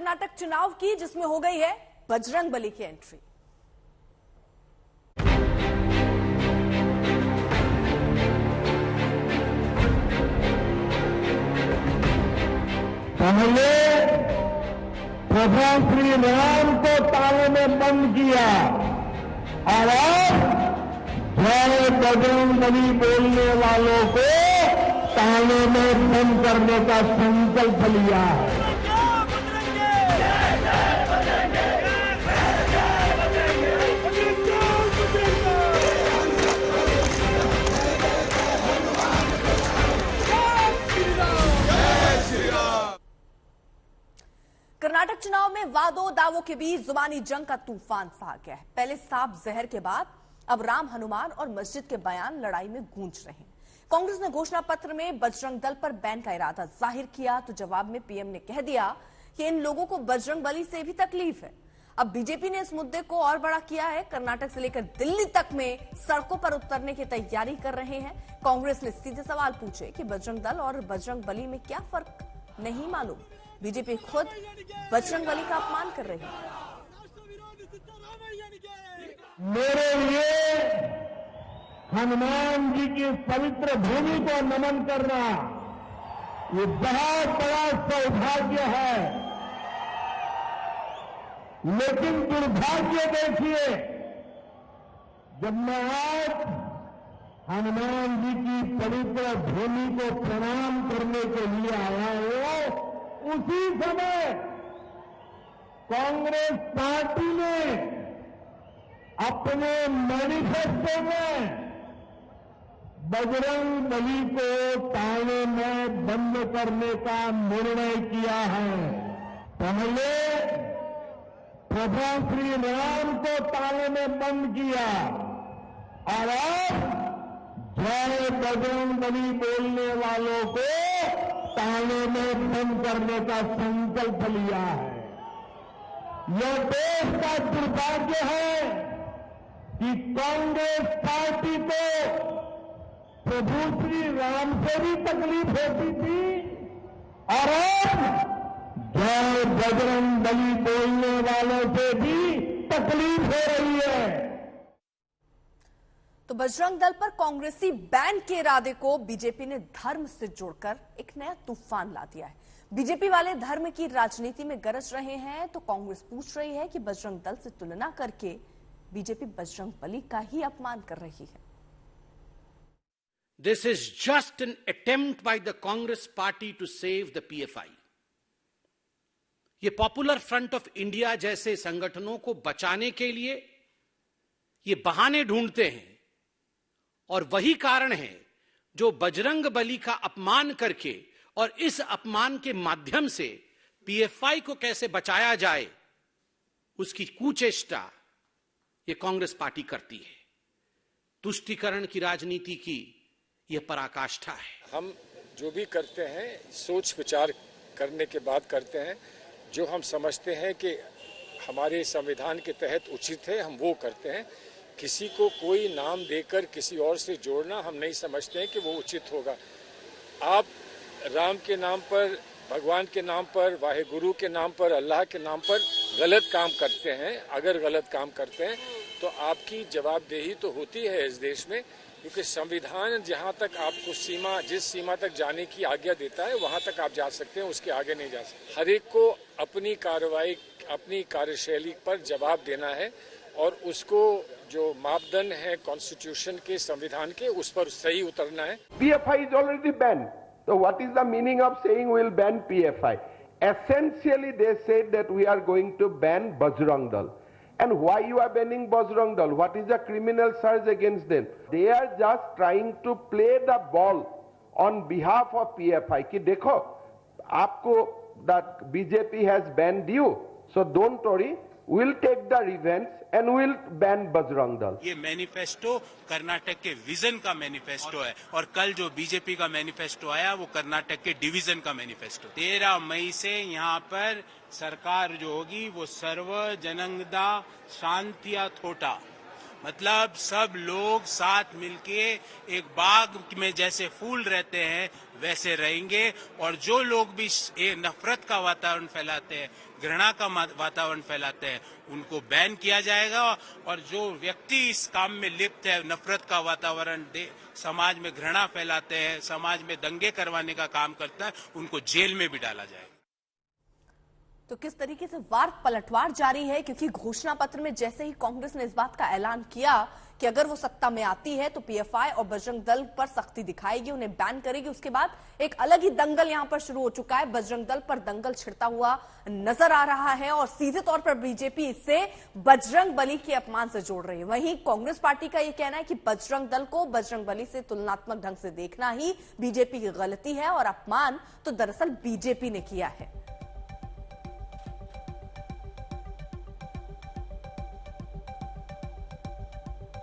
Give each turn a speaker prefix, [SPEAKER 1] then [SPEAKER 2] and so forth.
[SPEAKER 1] कर्नाटक चुनाव की, जिसमें हो गई है बजरंगबली की एंट्री।
[SPEAKER 2] पहले प्रभु श्री राम को ताले में बंद किया और अब जय बजरंगबली बोलने वालों को ताले में बंद करने का संकल्प लिया है।
[SPEAKER 1] कर्नाटक चुनाव में वादों दावों के बीच जुबानी जंग का तूफान सा आ गया है। पहले सांप जहर के बाद अब राम हनुमान और मस्जिद के बयान लड़ाई में गूंज रहे हैं। कांग्रेस ने घोषणा पत्र में बजरंग दल पर बैन का इरादा जाहिर किया, तो जवाब में पीएम ने कह दिया कि इन लोगों को बजरंगबली से भी तकलीफ है। अब बीजेपी ने इस मुद्दे को और बड़ा किया है। कर्नाटक से लेकर दिल्ली तक में सड़कों पर उतरने की तैयारी कर रहे हैं। कांग्रेस ने सीधे सवाल पूछे कि बजरंग दल और बजरंगबली में क्या फर्क, नहीं मालूम। बीजेपी खुद बजरंगबली का अपमान कर रही है।
[SPEAKER 2] मेरे लिए हनुमान जी की पवित्र भूमि को नमन करना ये बहुत बड़ा सौभाग्य है, लेकिन दुर्भाग्य देखिए, जब मैं आज हनुमान जी की पवित्र भूमि को प्रणाम करने के लिए आया हूं, उसी समय कांग्रेस पार्टी ने अपने मैनिफेस्टो में बजरंगबली को ताले में बंद करने का निर्णय किया है। पहले प्रभु श्री राम को ताले में बंद किया और अब जय बजरंगबली बोलने वालों को ताले में बंद करने का संकल्प लिया है। यह देश का दुर्भाग्य है कि कांग्रेस पार्टी को प्रभु श्री राम से भी तकलीफ होती थी और अब जय बजरंगबली बोलने वालों से भी तकलीफ हो रही है।
[SPEAKER 1] तो बजरंग दल पर कांग्रेसी बैन के इरादे को बीजेपी ने धर्म से जोड़कर एक नया तूफान ला दिया है। बीजेपी वाले धर्म की राजनीति में गरज रहे हैं, तो कांग्रेस पूछ रही है कि बजरंग दल से तुलना करके बीजेपी बजरंगबली का ही अपमान कर रही है।
[SPEAKER 3] This is just an attempt by the Congress party to save the PFI. ये पॉपुलर फ्रंट ऑफ इंडिया जैसे संगठनों को बचाने के लिए ये बहाने ढूंढते हैं, और वही कारण है जो बजरंगबली का अपमान करके और इस अपमान के माध्यम से पीएफआई को कैसे बचाया जाए उसकी कुचेष्टा ये कांग्रेस पार्टी करती है। तुष्टीकरण की राजनीति की यह पराकाष्ठा है।
[SPEAKER 4] हम जो भी करते हैं सोच विचार करने के बाद करते हैं। जो हम समझते हैं कि हमारे संविधान के तहत उचित है, हम वो करते हैं। किसी को कोई नाम देकर किसी और से जोड़ना हम नहीं समझते हैं कि वो उचित होगा। आप राम के नाम पर, भगवान के नाम पर, वाहेगुरु के नाम पर, अल्लाह के नाम पर गलत काम करते हैं। अगर गलत काम करते हैं तो आपकी जवाबदेही तो होती है इस देश में, क्योंकि संविधान जहां तक आपको जिस सीमा तक जाने की आज्ञा देता है वहां तक आप जा सकते हैं, उसके आगे नहीं जा सकते। हर एक को अपनी कार्रवाई, अपनी कार्यशैली पर जवाब देना है और उसको जो मापदंड है कॉन्स्टिट्यूशन के, संविधान के, उस पर सही उतरना है।
[SPEAKER 5] PFI is already banned. So what is the meaning of saying we will ban PFI? Essentially they said that we are going to ban Bajrang Dal. And why you are banning Bajrang Dal? What is the criminal charge against them? They are just trying to play the ball on behalf of PFI. कि देखो आपको that BJP has banned you, so don't worry, we'll take the revenge and we'll ban Bajrang Dal.
[SPEAKER 6] ये manifesto Karnataka के vision का manifesto है, और कल जो बीजेपी का मैनिफेस्टो आया वो कर्नाटक के डिवीजन का मैनिफेस्टो। 13 मई से यहाँ पर सरकार जो होगी वो सर्व जनंगदा शांतिया थोटा, मतलब सब लोग साथ मिलके एक बाग में जैसे फूल रहते हैं वैसे रहेंगे, और जो लोग भी नफरत का वातावरण फैलाते हैं, घृणा का वातावरण फैलाते हैं, उनको बैन किया जाएगा। और जो व्यक्ति इस काम में लिप्त है, नफरत का वातावरण समाज में घृणा फैलाते हैं, समाज में दंगे करवाने का काम करता है, उनको जेल में भी डाला जाएगा।
[SPEAKER 1] तो किस तरीके से वार पलटवार जारी है, क्योंकि घोषणा पत्र में जैसे ही कांग्रेस ने इस बात का ऐलान किया कि अगर वो सत्ता में आती है तो पीएफआई और बजरंग दल पर सख्ती दिखाएगी, उन्हें बैन करेगी, उसके बाद एक अलग ही दंगल यहां पर शुरू हो चुका है। बजरंग दल पर दंगल छिड़ता हुआ नजर आ रहा है और सीधे तौर पर बीजेपी इससे बजरंग बली के अपमान से जोड़ रही है। वहीं कांग्रेस पार्टी का यह कहना है कि बजरंग दल को बजरंग बली से तुलनात्मक ढंग से देखना ही बीजेपी की गलती है और अपमान तो दरअसल बीजेपी ने किया है।